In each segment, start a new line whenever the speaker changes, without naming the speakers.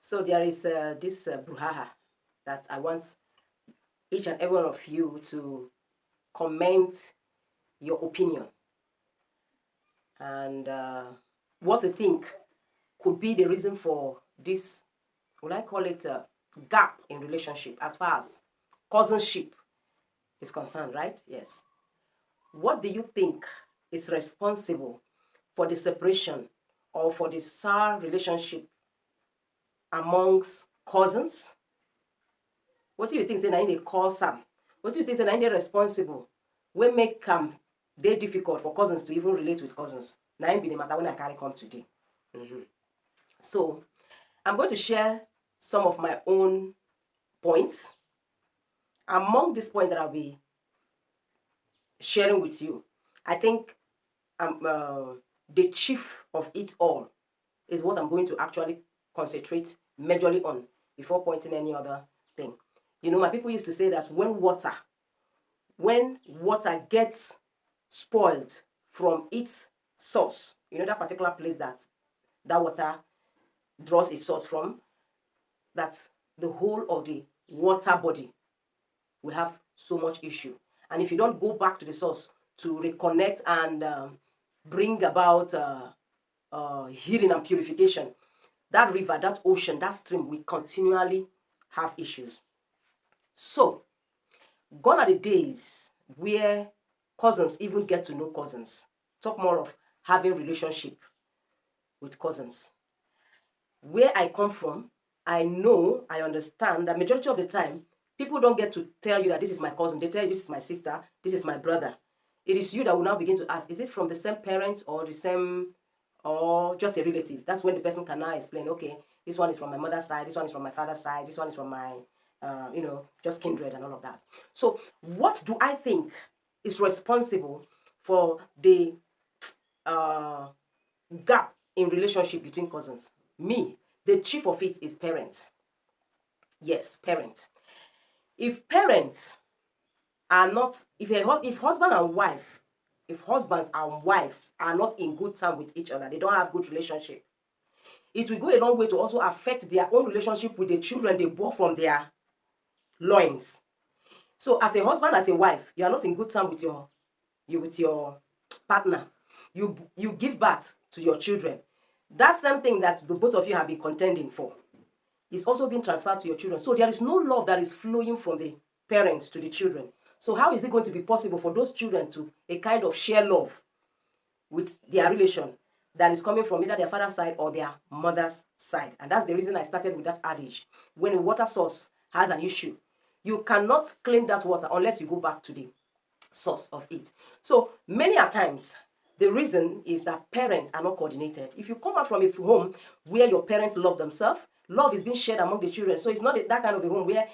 So there is this brouhaha that I want each and every one of you to comment your opinion and what you think could be the reason for this, would I call it a gap in relationship as far as cousinship is concerned, right? Yes. What do you think is responsible for the separation or for the sour relationship amongst cousins? What do you think say na they cause am? What do you think say na they responsible wey make dey difficult for cousins to even relate with cousins? Na im be the matter when I carry come today. So I'm going to share some of my own points. Among these points that I'll be sharing with you, I think the chief of it all is what I'm going to actually concentrate majorly on before pointing any other thing. You know, my people used to say that when water gets spoiled from its source, you know, that particular place that water draws its source from, that the whole of the water body will have so much issue. And if you don't go back to the source to reconnect and bring about healing and purification, that river, that ocean, that stream will continually have issues. So, gone are the days where cousins even get to know cousins. Talk more of having relationship with cousins. Where I come from, I know, I understand that majority of the time, people don't get to tell you that this is my cousin. They tell you this is my sister, this is my brother. It is you that will now begin to ask, is it from the same parent or the same, or just a relative? That's when the person can now explain, okay, this one is from my mother's side, this one is from my father's side, this one is from my, just kindred and all of that. So what do I think is responsible for the gap in relationship between cousins? Me, the chief of it is parents. Yes, parents. If parents are not, if husband and wife, if husbands and wives are not in good time with each other, they don't have good relationship, it will go a long way to also affect their own relationship with the children they bore from their loins. So as a husband, as a wife, you are not in good time with your partner. You give birth to your children. That same thing that the both of you have been contending for is also being transferred to your children. So there is no love that is flowing from the parents to the children. So how is it going to be possible for those children to a kind of share love with their relation that is coming from either their father's side or their mother's side? And that's the reason I started with that adage. When a water source has an issue, you cannot clean that water unless you go back to the source of it. So many a times, the reason is that parents are not coordinated. If you come out from a home where your parents love themselves, love is being shared among the children. So it's not that kind of a home where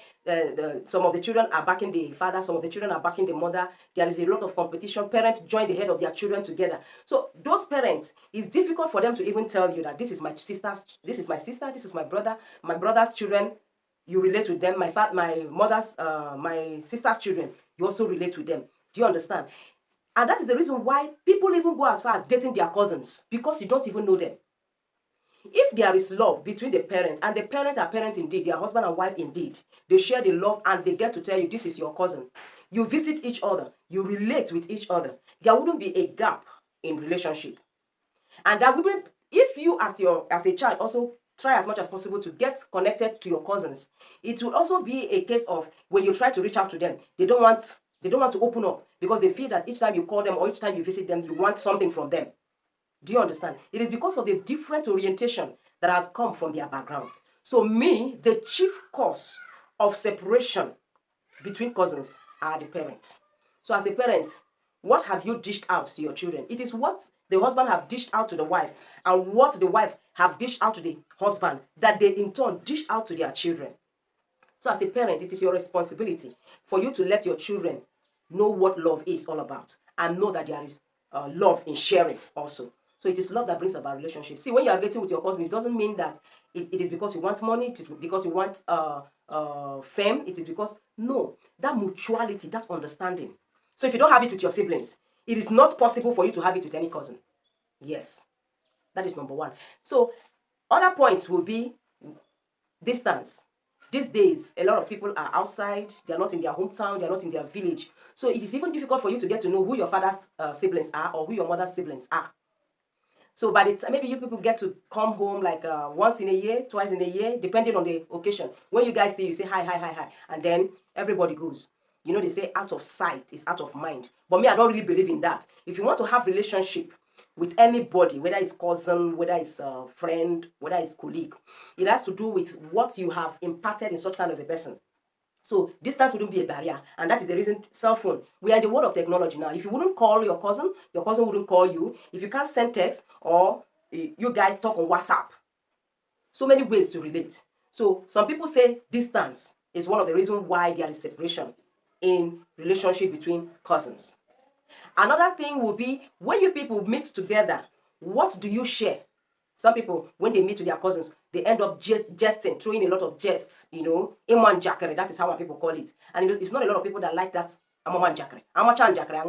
some of the children are backing the father, some of the children are backing the mother. There is a lot of competition. Parents join the head of their children together. So those parents, it's difficult for them to even tell you that this is my sister's, this is my sister, this is my brother, my brother's children. You relate with them. My mother's, my sister's children, you also relate with them. Do you understand? And that is the reason why people even go as far as dating their cousins, because you don't even know them. If there is love between the parents, and the parents are parents indeed, their husband and wife indeed, they share the love and they get to tell you this is your cousin. You visit each other, you relate with each other. There wouldn't be a gap in relationship. And that wouldn't, if you as a child also try as much as possible to get connected to your cousins, it will also be a case of when you try to reach out to them, they don't want to open up because they feel that each time you call them or each time you visit them, you want something from them. Do you understand? It is because of the different orientation that has come from their background. So me, the chief cause of separation between cousins are the parents. So as a parent, what have you dished out to your children? It is what the husband have dished out to the wife and what the wife have dished out to the husband that they in turn dish out to their children. So as a parent, it is your responsibility for you to let your children know what love is all about and know that there is love in sharing also. So it is love that brings about relationships. See, when you are relating with your cousin, it doesn't mean that it is because you want money, it is because you want fame, it is because, no, that mutuality, that understanding. So if you don't have it with your siblings, it is not possible for you to have it with any cousin. Yes, that is number one. So other points will be distance. These days, a lot of people are outside, they're not in their hometown, they're not in their village. So it is even difficult for you to get to know who your father's siblings are or who your mother's siblings are. So by the time, maybe you people get to come home like once in a year, twice in a year, depending on the occasion. When you guys see, you say hi, hi, hi, hi, and then everybody goes. You know, they say out of sight is out of mind. But me, I don't really believe in that. If you want to have relationship with anybody, whether it's cousin, whether it's a friend, whether it's colleague, it has to do with what you have imparted in such kind of a person. So distance wouldn't be a barrier, and that is the reason cell phone. We are in the world of technology now. If you wouldn't call your cousin wouldn't call you. If you can't send text or you guys talk on WhatsApp, so many ways to relate. So some people say distance is one of the reasons why there is separation in relationship between cousins. Another thing will be when you people meet together, what do you share? Some people, when they meet with their cousins, they end up jesting, throwing a lot of jests, you know, Iman Jakare, that is how people call it. And it's not a lot of people that like that. Amaman Jakare. Amachan Jakare,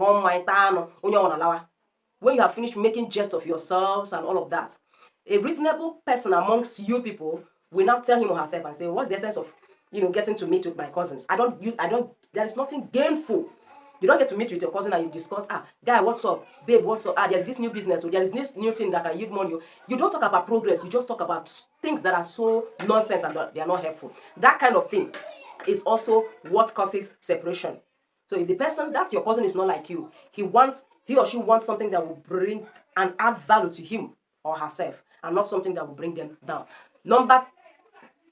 when you have finished making jest of yourselves and all of that, a reasonable person amongst you people will now tell him or herself and say, what's the essence of, getting to meet with my cousins? There is nothing gainful. You don't get to meet with your cousin and you discuss, guy, what's up? Babe, what's up? There's this new business, or there is this new thing that can yield money. You don't talk about progress. You just talk about things that are so nonsense and they are not helpful. That kind of thing is also what causes separation. So if the person, that your cousin is not like you, he or she wants something that will bring and add value to him or herself, and not something that will bring them down.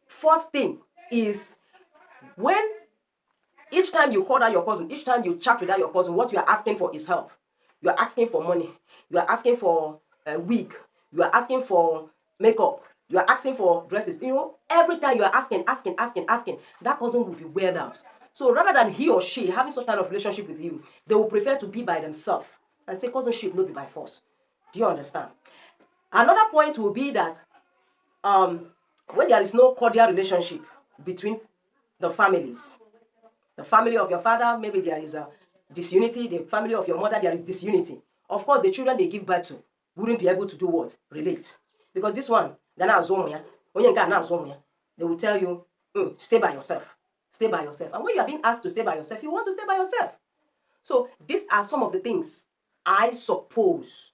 Fourth thing is when each time you call out your cousin, each time you chat with that your cousin, what you are asking for is help. You are asking for money. You are asking for a wig. You are asking for makeup. You are asking for dresses. Every time you are asking, that cousin will be weird out. So rather than he or she having such kind of relationship with you, they will prefer to be by themselves and say cousinship not be by force. Do you understand? Another point will be that when there is no cordial relationship between the families, the family of your father, maybe there is a disunity. The family of your mother, there is disunity. Of course, the children they give birth to wouldn't be able to do what? Relate. Because this one, they will tell you, stay by yourself. Stay by yourself. And when you are being asked to stay by yourself, you want to stay by yourself. So these are some of the things I suppose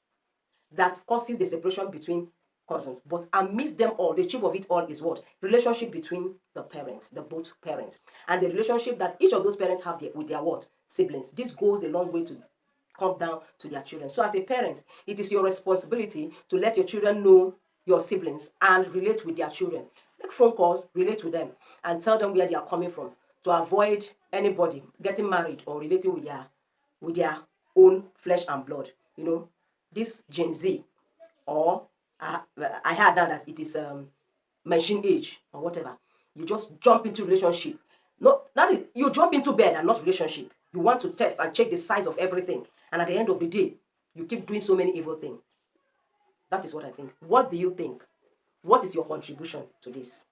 that causes the separation between cousins. But amidst them all, the chief of it all is what? Relationship between the parents, the both parents. And the relationship that each of those parents have with their what? Siblings. This goes a long way to come down to their children. So as a parent, it is your responsibility to let your children know your siblings and relate with their children. Make phone calls, relate with them, and tell them where they are coming from to avoid anybody getting married or relating with their own flesh and blood. This Gen Z, or I heard now that it is mentioned age or whatever. You just jump into relationship. You jump into bed and not relationship. You want to test and check the size of everything. And at the end of the day, you keep doing so many evil things. That is what I think. What do you think? What is your contribution to this?